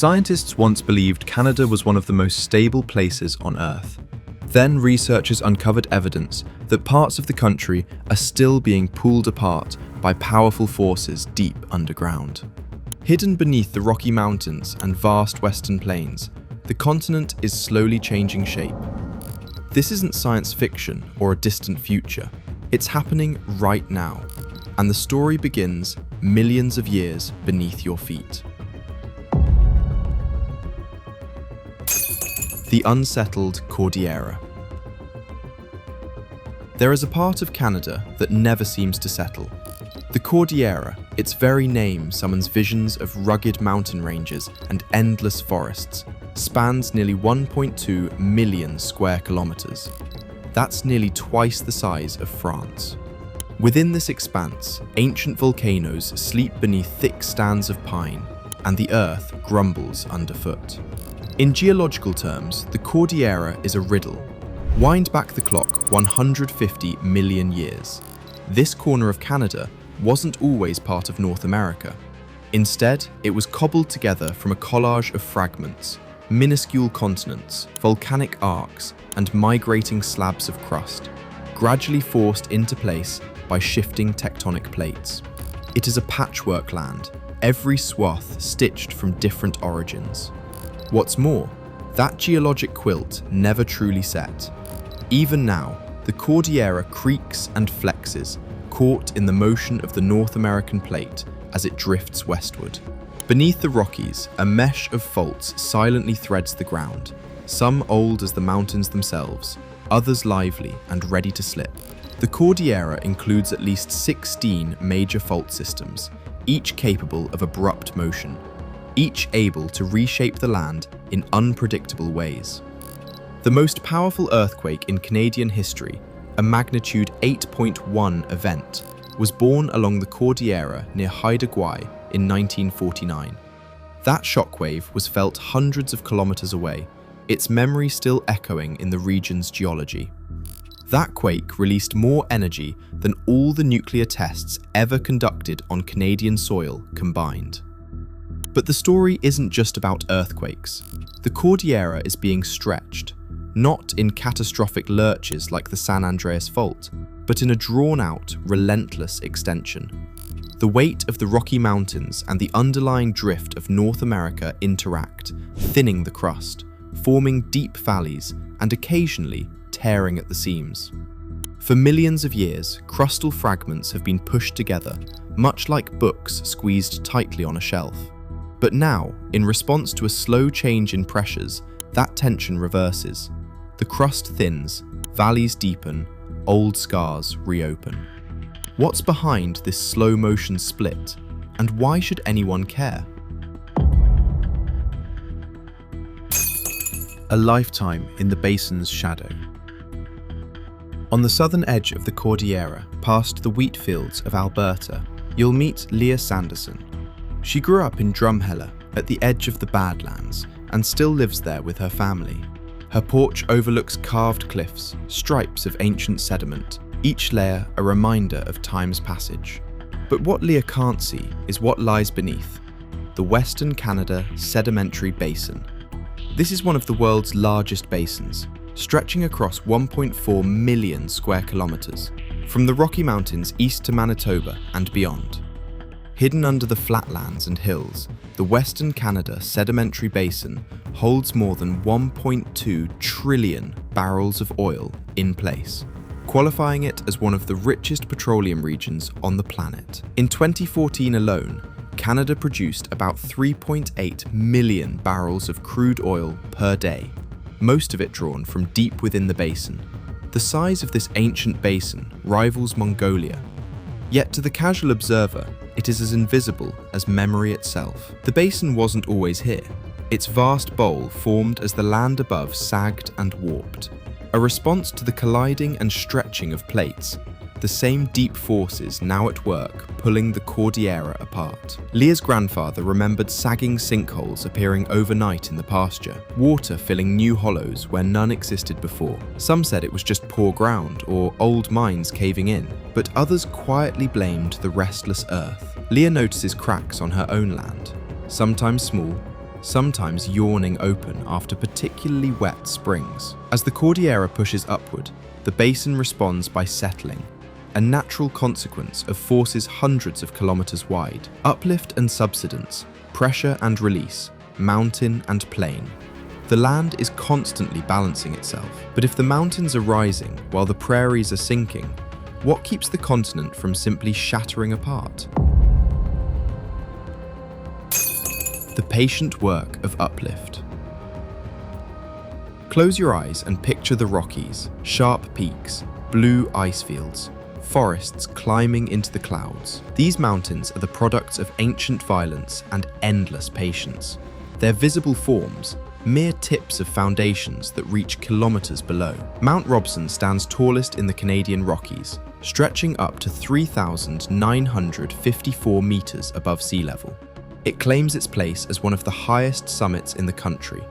Scientists once believed Canada was one of the most stable places on Earth. Then researchers uncovered evidence that parts of the country are still being pulled apart by powerful forces deep underground. Hidden beneath the Rocky Mountains and vast western plains, the continent is slowly changing shape. This isn't science fiction or a distant future. It's happening right now, and the story begins millions of years beneath your feet. The unsettled Cordillera. There is a part of Canada that never seems to settle. The Cordillera, its very name summons visions of rugged mountain ranges and endless forests, spans nearly 1.2 million square kilometers. That's nearly twice the size of France. Within this expanse, ancient volcanoes sleep beneath thick stands of pine, and the earth grumbles underfoot. In geological terms, the Cordillera is a riddle. Wind back the clock 150 million years. This corner of Canada wasn't always part of North America. Instead, it was cobbled together from a collage of fragments, minuscule continents, volcanic arcs, and migrating slabs of crust, gradually forced into place by shifting tectonic plates. It is a patchwork land, every swath stitched from different origins. What's more, that geologic quilt never truly set. Even now, the Cordillera creaks and flexes, caught in the motion of the North American plate as it drifts westward. Beneath the Rockies, a mesh of faults silently threads the ground, some old as the mountains themselves, others lively and ready to slip. The Cordillera includes at least 16 major fault systems, each capable of abrupt motion, each able to reshape the land in unpredictable ways. The most powerful earthquake in Canadian history, a magnitude 8.1 event, was born along the Cordillera near Haida Gwaii in 1949. That shockwave was felt hundreds of kilometers away, its memory still echoing in the region's geology. That quake released more energy than all the nuclear tests ever conducted on Canadian soil combined. But the story isn't just about earthquakes. The Cordillera is being stretched, not in catastrophic lurches like the San Andreas Fault, but in a drawn-out, relentless extension. The weight of the Rocky Mountains and the underlying drift of North America interact, thinning the crust, forming deep valleys, and occasionally tearing at the seams. For millions of years, crustal fragments have been pushed together, much like books squeezed tightly on a shelf. But now, in response to a slow change in pressures, that tension reverses. The crust thins, valleys deepen, old scars reopen. What's behind this slow-motion split, and why should anyone care? A lifetime in the basin's shadow. On the southern edge of the Cordillera, past the wheat fields of Alberta, you'll meet Leah Sanderson. She grew up in Drumheller, at the edge of the Badlands, and still lives there with her family. Her porch overlooks carved cliffs, stripes of ancient sediment, each layer a reminder of time's passage. But what Leah can't see is what lies beneath, the Western Canada Sedimentary Basin. This is one of the world's largest basins, stretching across 1.4 million square kilometers, from the Rocky Mountains east to Manitoba and beyond. Hidden under the flatlands and hills, the Western Canada Sedimentary Basin holds more than 1.2 trillion barrels of oil in place, qualifying it as one of the richest petroleum regions on the planet. In 2014 alone, Canada produced about 3.8 million barrels of crude oil per day, most of it drawn from deep within the basin. The size of this ancient basin rivals Mongolia. Yet to the casual observer, it is as invisible as memory itself. The basin wasn't always here. Its vast bowl formed as the land above sagged and warped, a response to the colliding and stretching of plates, the same deep forces now at work pulling the Cordillera apart. Leah's grandfather remembered sagging sinkholes appearing overnight in the pasture, water filling new hollows where none existed before. Some said it was just poor ground or old mines caving in, but others quietly blamed the restless earth. Leah notices cracks on her own land, sometimes small, sometimes yawning open after particularly wet springs. As the Cordillera pushes upward, the basin responds by settling, a natural consequence of forces hundreds of kilometers wide. Uplift and subsidence, pressure and release, mountain and plain. The land is constantly balancing itself. But if the mountains are rising while the prairies are sinking, what keeps the continent from simply shattering apart? The patient work of uplift. Close your eyes and picture the Rockies, sharp peaks, blue ice fields, forests climbing into the clouds. These mountains are the products of ancient violence and endless patience. Their visible forms, mere tips of foundations that reach kilometers below. Mount Robson stands tallest in the Canadian Rockies, stretching up to 3,954 meters above sea level. It claims its place as one of the highest summits in the country,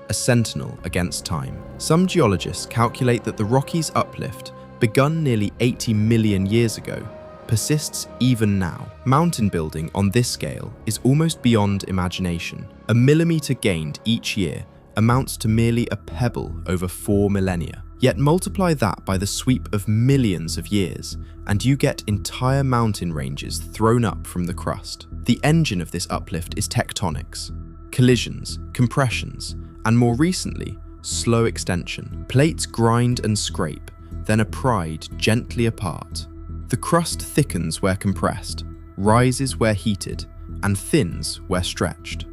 a sentinel against time. Some geologists calculate that the Rockies' uplift, begun nearly 80 million years ago, persists even now. Mountain building on this scale is almost beyond imagination. A millimeter gained each year amounts to merely a pebble over 4 millennia. Yet multiply that by the sweep of millions of years, and you get entire mountain ranges thrown up from the crust. The engine of this uplift is tectonics, collisions, compressions, and more recently, slow extension. Plates grind and scrape, then are pried gently apart. The crust thickens where compressed, rises where heated, and thins where stretched.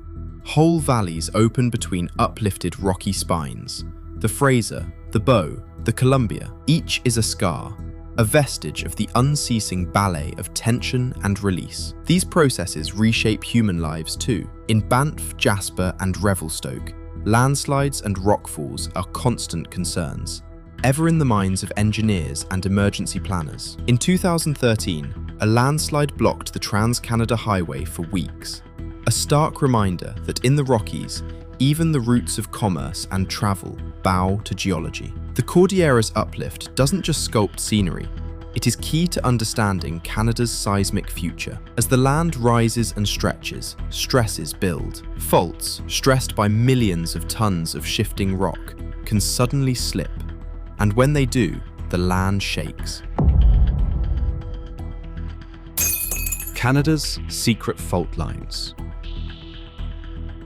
Whole valleys open between uplifted rocky spines. The Fraser, the Bow, the Columbia, each is a scar, a vestige of the unceasing ballet of tension and release. These processes reshape human lives too. In Banff, Jasper, and Revelstoke, landslides and rockfalls are constant concerns, ever in the minds of engineers and emergency planners. In 2013, a landslide blocked the Trans-Canada Highway for weeks, a stark reminder that in the Rockies, even the roots of commerce and travel bow to geology. The Cordillera's uplift doesn't just sculpt scenery, it is key to understanding Canada's seismic future. As the land rises and stretches, stresses build. Faults, stressed by millions of tons of shifting rock, can suddenly slip, and when they do, the land shakes. Canada's secret fault lines.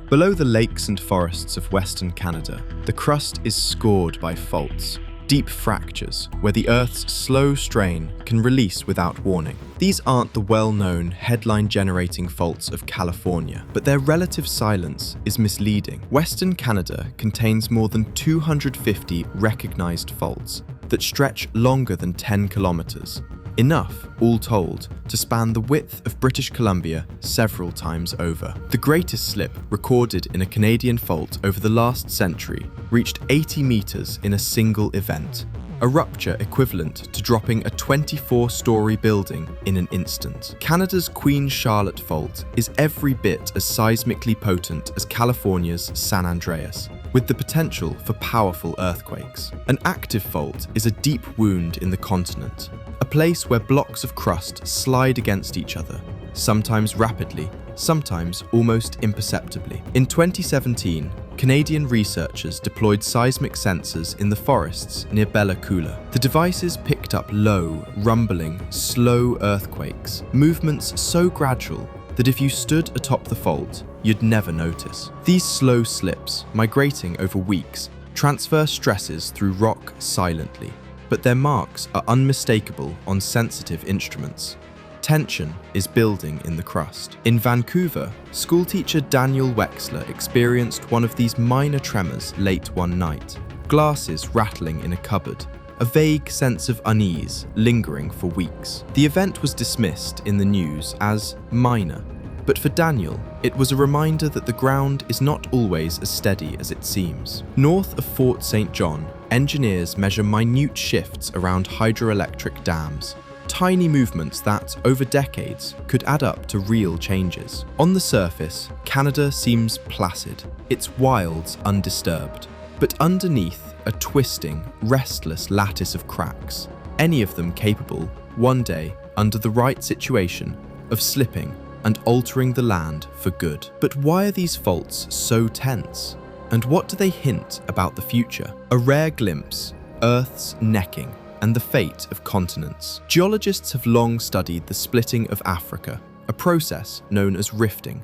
Below the lakes and forests of Western Canada, the crust is scored by faults, deep fractures where the Earth's slow strain can release without warning. These aren't the well-known headline-generating faults of California, but their relative silence is misleading. Western Canada contains more than 250 recognized faults that stretch longer than 10 kilometers. Enough, all told, to span the width of British Columbia several times over. The greatest slip recorded in a Canadian fault over the last century reached 80 meters in a single event, a rupture equivalent to dropping a 24-story building in an instant. Canada's Queen Charlotte Fault is every bit as seismically potent as California's San Andreas, with the potential for powerful earthquakes. An active fault is a deep wound in the continent, a place where blocks of crust slide against each other, sometimes rapidly, sometimes almost imperceptibly. In 2017, Canadian researchers deployed seismic sensors in the forests near Bella Coola. The devices picked up low, rumbling, slow earthquakes, movements so gradual that if you stood atop the fault, you'd never notice. These slow slips, migrating over weeks, transfer stresses through rock silently, but their marks are unmistakable on sensitive instruments. Tension is building in the crust. In Vancouver, schoolteacher Daniel Wexler experienced one of these minor tremors late one night. Glasses rattling in a cupboard, a vague sense of unease lingering for weeks. The event was dismissed in the news as minor, but for Daniel, it was a reminder that the ground is not always as steady as it seems. North of Fort St. John, engineers measure minute shifts around hydroelectric dams, tiny movements that, over decades, could add up to real changes. On the surface, Canada seems placid, its wilds undisturbed. But underneath, a twisting, restless lattice of cracks, any of them capable, one day, under the right situation, of slipping and altering the land for good. But why are these faults so tense? And what do they hint about the future? A rare glimpse, Earth's necking, and the fate of continents. Geologists have long studied the splitting of Africa, a process known as rifting.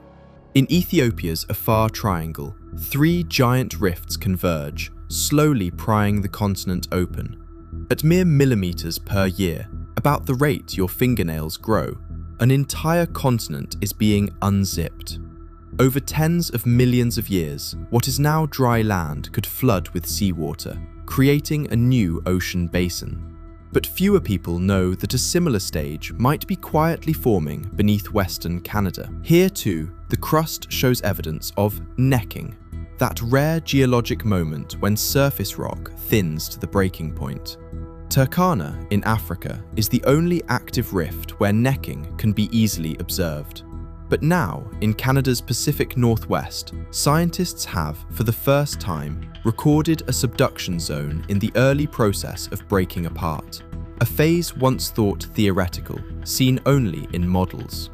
In Ethiopia's Afar Triangle, 3 giant rifts converge, slowly prying the continent open. At mere millimeters per year, about the rate your fingernails grow, an entire continent is being unzipped. Over tens of millions of years, what is now dry land could flood with seawater, creating a new ocean basin. But fewer people know that a similar stage might be quietly forming beneath Western Canada. Here too, the crust shows evidence of necking, that rare geologic moment when surface rock thins to the breaking point. Turkana in Africa is the only active rift where necking can be easily observed. But now, in Canada's Pacific Northwest, scientists have, for the first time, recorded a subduction zone in the early process of breaking apart, a phase once thought theoretical, seen only in models.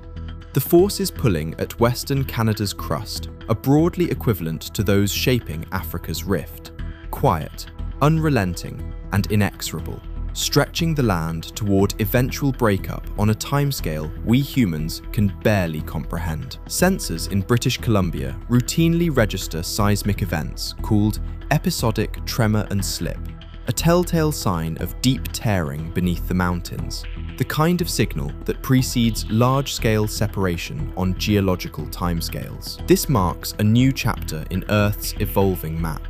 The forces pulling at Western Canada's crust are broadly equivalent to those shaping Africa's rift: quiet, unrelenting, and inexorable, stretching the land toward eventual breakup on a timescale we humans can barely comprehend. Sensors in British Columbia routinely register seismic events called episodic tremor and slip, a telltale sign of deep tearing beneath the mountains, the kind of signal that precedes large-scale separation on geological timescales. This marks a new chapter in Earth's evolving map.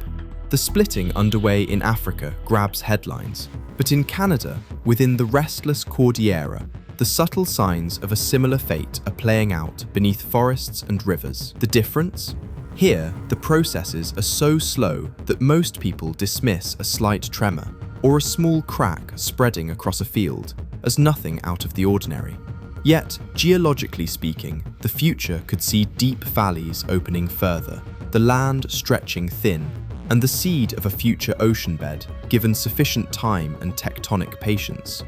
The splitting underway in Africa grabs headlines, but in Canada, within the restless Cordillera, the subtle signs of a similar fate are playing out beneath forests and rivers. The difference? Here, the processes are so slow that most people dismiss a slight tremor or a small crack spreading across a field as nothing out of the ordinary. Yet, geologically speaking, the future could see deep valleys opening further, the land stretching thin, and the seed of a future ocean bed given sufficient time and tectonic patience.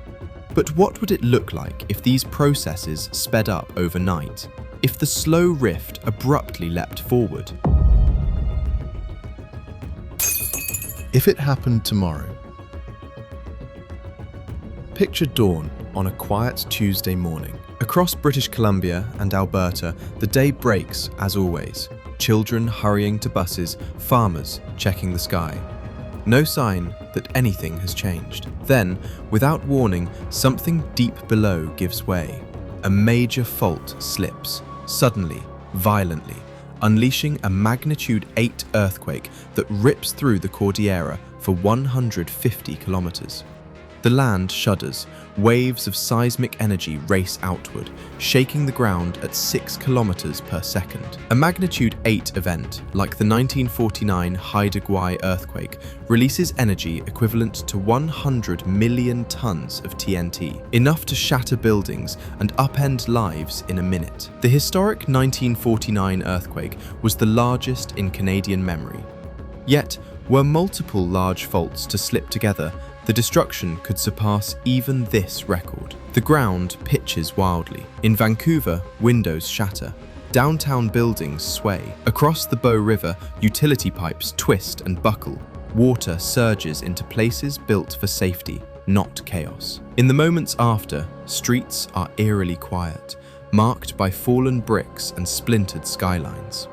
But what would it look like if these processes sped up overnight? If the slow rift abruptly leapt forward? If it happened tomorrow. Picture dawn on a quiet Tuesday morning. Across British Columbia and Alberta, the day breaks as always. Children hurrying to buses, farmers checking the sky. No sign that anything has changed. Then, without warning, something deep below gives way. A major fault slips, suddenly, violently, unleashing a magnitude 8 earthquake that rips through the Cordillera for 150 kilometers. The land shudders, waves of seismic energy race outward, shaking the ground at 6 kilometers per second. A magnitude 8 event, like the 1949 Haida Gwaii earthquake, releases energy equivalent to 100 million tons of TNT, enough to shatter buildings and upend lives in a minute. The historic 1949 earthquake was the largest in Canadian memory. Yet, were multiple large faults to slip together, the destruction could surpass even this record. The ground pitches wildly. In Vancouver, windows shatter. Downtown buildings sway. Across the Bow River, utility pipes twist and buckle. Water surges into places built for safety, not chaos. In the moments after, streets are eerily quiet, marked by fallen bricks and splintered skylines.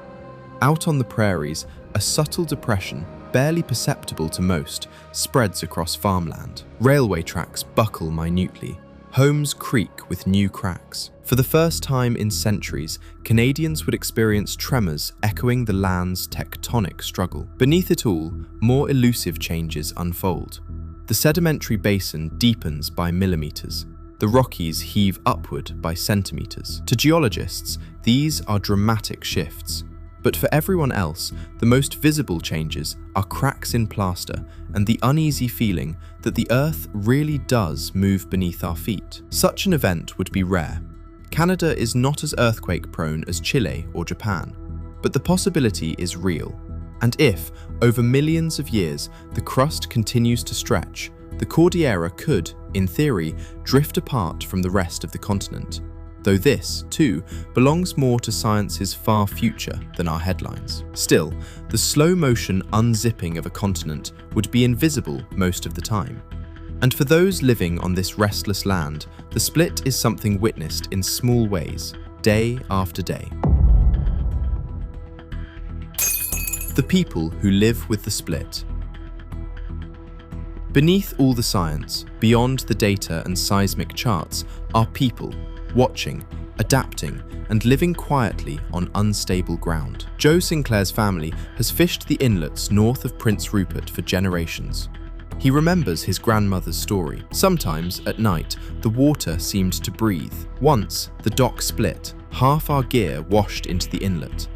Out on the prairies, a subtle depression, barely perceptible to most, spreads across farmland. Railway tracks buckle minutely. Homes creak with new cracks. For the first time in centuries, Canadians would experience tremors echoing the land's tectonic struggle. Beneath it all, more elusive changes unfold. The sedimentary basin deepens by millimeters. The Rockies heave upward by centimeters. To geologists, these are dramatic shifts. But for everyone else, the most visible changes are cracks in plaster and the uneasy feeling that the Earth really does move beneath our feet. Such an event would be rare. Canada is not as earthquake-prone as Chile or Japan, but the possibility is real. And if, over millions of years, the crust continues to stretch, the Cordillera could, in theory, drift apart from the rest of the continent. though this, too, belongs more to science's far future than our headlines. Still, the slow-motion unzipping of a continent would be invisible most of the time. And for those living on this restless land, the split is something witnessed in small ways, day after day. The people who live with the split. Beneath all the science, beyond the data and seismic charts, are people, watching, adapting, and living quietly on unstable ground. Joe Sinclair's family has fished the inlets north of Prince Rupert for generations. He remembers his grandmother's story. Sometimes, at night, the water seemed to breathe. Once, the dock split. Half our gear washed into the inlet.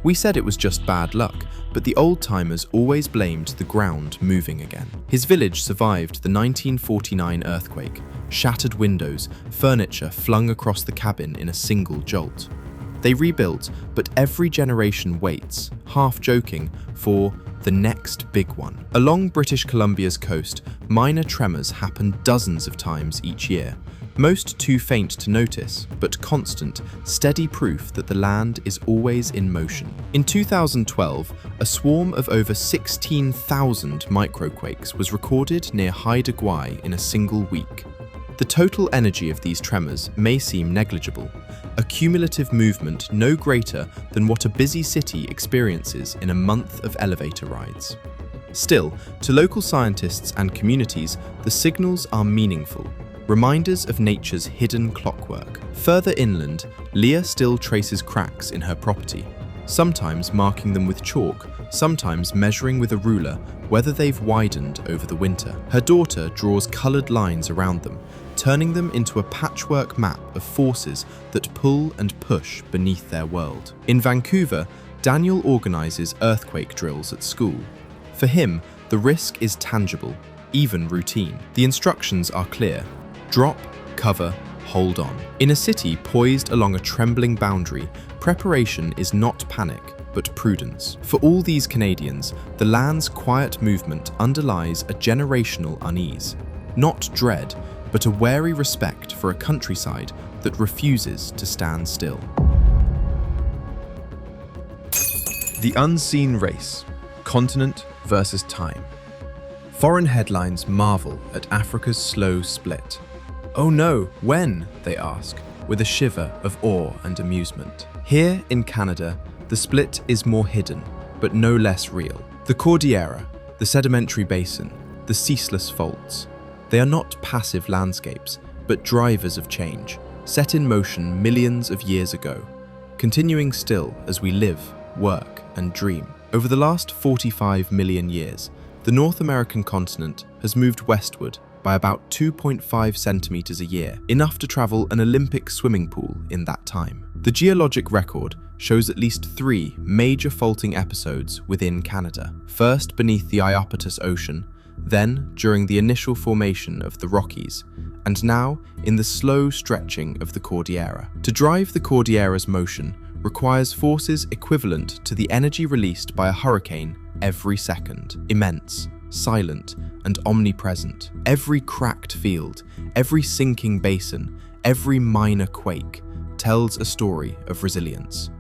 We said it was just bad luck, but the old-timers always blamed the ground moving again. His village survived the 1949 earthquake. Shattered windows, furniture flung across the cabin in a single jolt. They rebuilt, but every generation waits, half joking, for the next big one. Along British Columbia's coast, minor tremors happen dozens of times each year. Most too faint to notice, but constant, steady proof that the land is always in motion. In 2012, a swarm of over 16,000 microquakes was recorded near Haida Gwaii in a single week. The total energy of these tremors may seem negligible, a cumulative movement no greater than what a busy city experiences in a month of elevator rides. Still, to local scientists and communities, the signals are meaningful, reminders of nature's hidden clockwork. Further inland, Leah still traces cracks in her property, sometimes marking them with chalk, sometimes measuring with a ruler whether they've widened over the winter. Her daughter draws coloured lines around them, turning them into a patchwork map of forces that pull and push beneath their world. In Vancouver, Daniel organises earthquake drills at school. For him, the risk is tangible, even routine. The instructions are clear: drop, cover, hold on. In a city poised along a trembling boundary, preparation is not panic, but prudence. For all these Canadians, the land's quiet movement underlies a generational unease. Not dread, but a wary respect for a countryside that refuses to stand still. The unseen race, continent versus time. Foreign headlines marvel at Africa's slow split. Oh no, when? They ask, with a shiver of awe and amusement. Here in Canada, the split is more hidden, but no less real. The Cordillera, the sedimentary basin, the ceaseless faults. They are not passive landscapes, but drivers of change, set in motion millions of years ago, continuing still as we live, work, and dream. Over the last 45 million years, the North American continent has moved westward by about 2.5 centimeters a year, enough to travel an Olympic swimming pool in that time. The geologic record shows at least 3 major faulting episodes within Canada, first beneath the Iapetus Ocean, then during the initial formation of the Rockies, and now in the slow stretching of the Cordillera. To drive the Cordillera's motion requires forces equivalent to the energy released by a hurricane every second. Immense, silent, and omnipresent. Every cracked field, every sinking basin, every minor quake tells a story of resilience.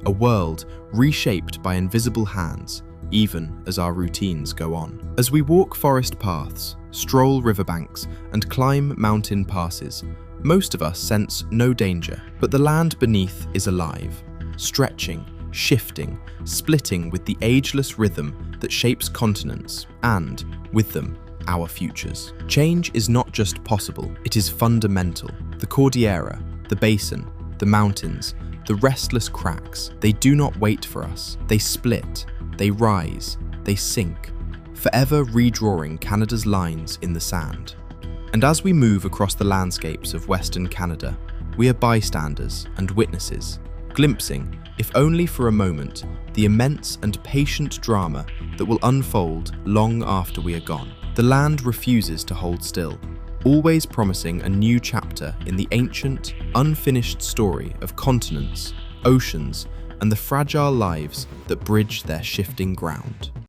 A world reshaped by invisible hands, even as our routines go on. As we walk forest paths, stroll riverbanks, and climb mountain passes, most of us sense no danger, but the land beneath is alive, stretching, shifting, splitting with the ageless rhythm that shapes continents and, with them, our futures. Change is not just possible, it is fundamental. The Cordillera, the basin, the mountains, the restless cracks, they do not wait for us. They split, they rise, they sink, forever redrawing Canada's lines in the sand. And as we move across the landscapes of Western Canada, we are bystanders and witnesses, glimpsing, if only for a moment, the immense and patient drama that will unfold long after we are gone. The land refuses to hold still, always promising a new chapter in the ancient, unfinished story of continents, oceans, and the fragile lives that bridge their shifting ground.